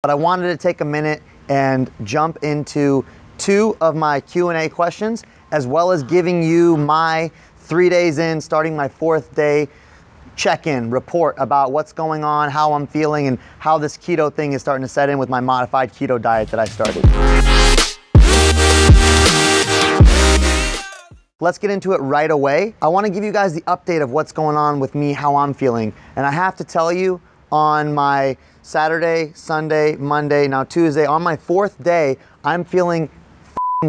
But I wanted to take a minute and jump into 2 of my Q&A questions, as well as giving you my 3 days in, starting my 4th day check-in report about what's going on, how I'm feeling, and how this keto thing is starting to set in with my modified keto diet that I started. Let's get into it right away. I want to give you guys the update of what's going on with me, how I'm feeling. And I have to tell you, on my Saturday, Sunday, Monday, now Tuesday, on my 4th day, I'm feeling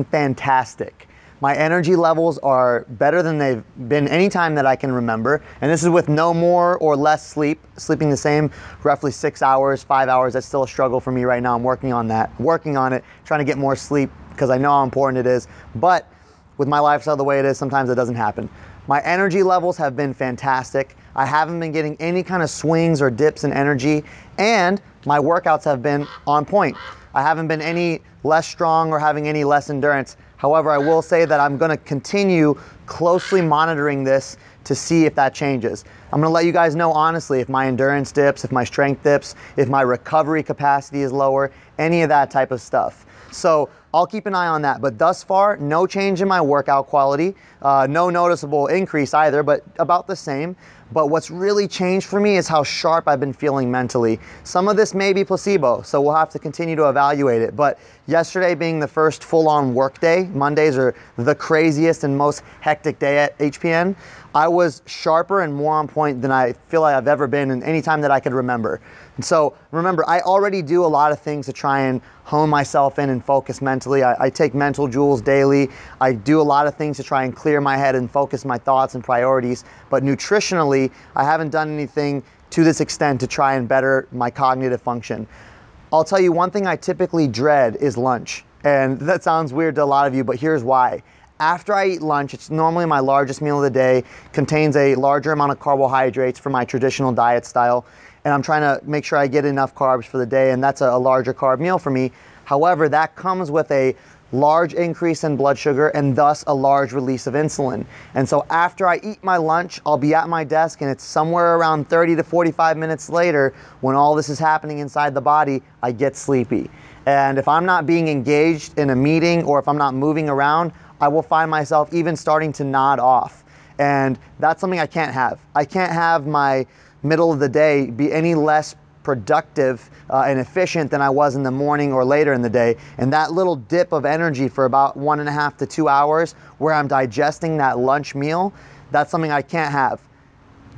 fantastic. My energy levels are better than they've been any time that I can remember. And this is with no more or less sleep, sleeping the same roughly 6 hours, 5 hours. That's still a struggle for me right now. I'm working on that, trying to get more sleep because I know how important it is. But with my lifestyle the way it is, sometimes it doesn't happen. My energy levels have been fantastic. I haven't been getting any kind of swings or dips in energy, and my workouts have been on point. I haven't been any less strong or having any less endurance. However, I will say that I'm gonna continue closely monitoring this to see if that changes. I'm gonna let you guys know honestly if my endurance dips, if my strength dips, if my recovery capacity is lower, any of that type of stuff. So I'll keep an eye on that, but thus far, no change in my workout quality, no noticeable increase either, but about the same. But what's really changed for me is how sharp I've been feeling mentally. Some of this may be placebo, so we'll have to continue to evaluate it. But yesterday being the first full-on work day, Mondays are the craziest and most hectic day at HPN, I was sharper and more on point than I feel like I've ever been in any time that I could remember. And so remember, I already do a lot of things to try and hone myself in and focus mentally. I take mental jewels daily. I do a lot of things to try and clear my head and focus my thoughts and priorities. But nutritionally, I haven't done anything to this extent to try and better my cognitive function. I'll tell you one thing I typically dread is lunch. And that sounds weird to a lot of you, but here's why. After I eat lunch, it's normally my largest meal of the day, contains a larger amount of carbohydrates for my traditional diet style, and I'm trying to make sure I get enough carbs for the day, and that's a larger carb meal for me. However, that comes with a large increase in blood sugar and thus a large release of insulin. And so after I eat my lunch, I'll be at my desk, and it's somewhere around 30 to 45 minutes later when all this is happening inside the body, I get sleepy. And if I'm not being engaged in a meeting or if I'm not moving around, I will find myself even starting to nod off. And that's something I can't have. I can't have my middle of the day be any less productive and efficient than I was in the morning or later in the day. And that little dip of energy for about 1.5 to 2 hours where I'm digesting that lunch meal, that's something I can't have.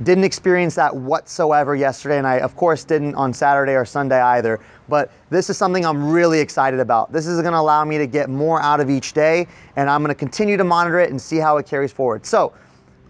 Didn't experience that whatsoever yesterday, and I of course didn't on Saturday or Sunday either. But this is something I'm really excited about. This is gonna allow me to get more out of each day, and I'm gonna continue to monitor it and see how it carries forward. So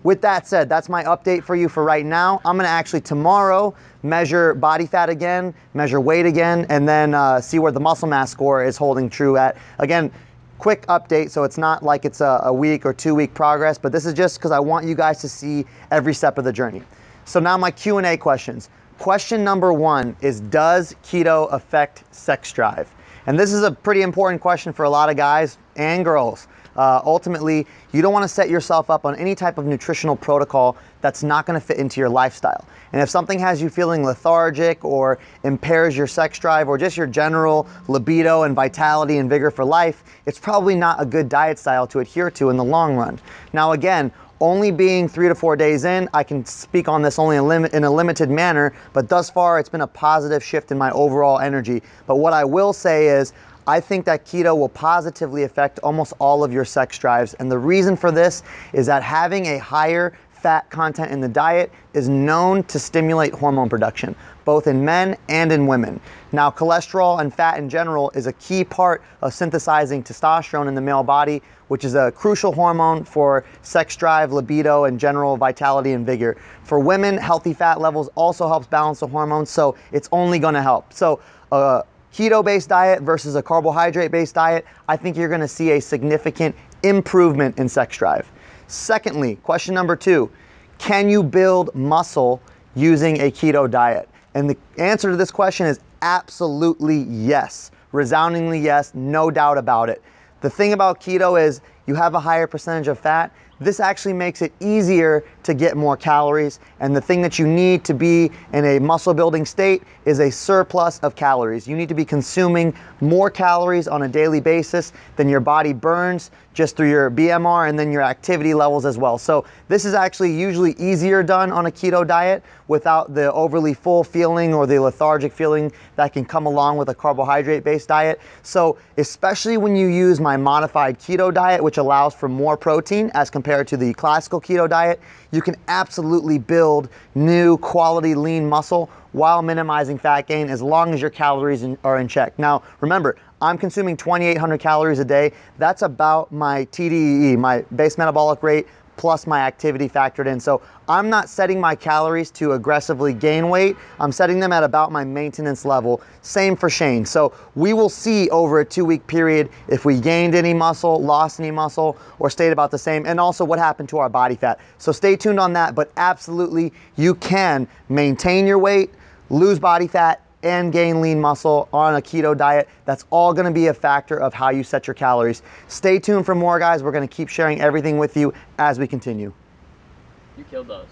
with that said, that's my update for you for right now. I'm gonna actually tomorrow measure body fat again, measure weight again, and then see where the muscle mass score is holding true at. Again, quick update, so it's not like it's a week or 2 week progress, but this is just because I want you guys to see every step of the journey. So now my Q&A questions. Question number 1 is, does keto affect sex drive? And this is a pretty important question for a lot of guys and girls. Ultimately, you don't want to set yourself up on any type of nutritional protocol that's not going to fit into your lifestyle. And if something has you feeling lethargic or impairs your sex drive or just your general libido and vitality and vigor for life, it's probably not a good diet style to adhere to in the long run. Now again, only being 3 to 4 days in, I can speak on this only in a limited manner, but thus far it's been a positive shift in my overall energy. But what I will say is, I think that keto will positively affect almost all of your sex drives. And the reason for this is that having a higher fat content in the diet is known to stimulate hormone production, both in men and in women. Now, cholesterol and fat in general is a key part of synthesizing testosterone in the male body, which is a crucial hormone for sex drive, libido, and general vitality and vigor. For women, healthy fat levels also helps balance the hormones, so it's only gonna help. So, keto-based diet versus a carbohydrate-based diet, I think you're gonna see a significant improvement in sex drive. Secondly, question number 2, can you build muscle using a keto diet? And the answer to this question is absolutely yes. Resoundingly yes, no doubt about it. The thing about keto is you have a higher percentage of fat. this actually makes it easier to get more calories. And the thing that you need to be in a muscle building state is a surplus of calories. You need to be consuming more calories on a daily basis than your body burns just through your BMR and then your activity levels as well. So this is actually usually easier done on a keto diet without the overly full feeling or the lethargic feeling that can come along with a carbohydrate-based diet. So especially when you use my modified keto diet, which allows for more protein as compared to the classical keto diet, you can absolutely build new quality lean muscle while minimizing fat gain as long as your calories are in check. Now, remember, I'm consuming 2,800 calories a day. That's about my TDEE, my base metabolic rate, plus my activity factored in. So I'm not setting my calories to aggressively gain weight. I'm setting them at about my maintenance level. Same for Shane. So we will see over a 2-week period if we gained any muscle, lost any muscle, or stayed about the same, and also what happened to our body fat. So stay tuned on that, but absolutely you can maintain your weight, lose body fat, and gain lean muscle on a keto diet. That's all gonna be a factor of how you set your calories. Stay tuned for more, guys. We're gonna keep sharing everything with you as we continue. You killed those.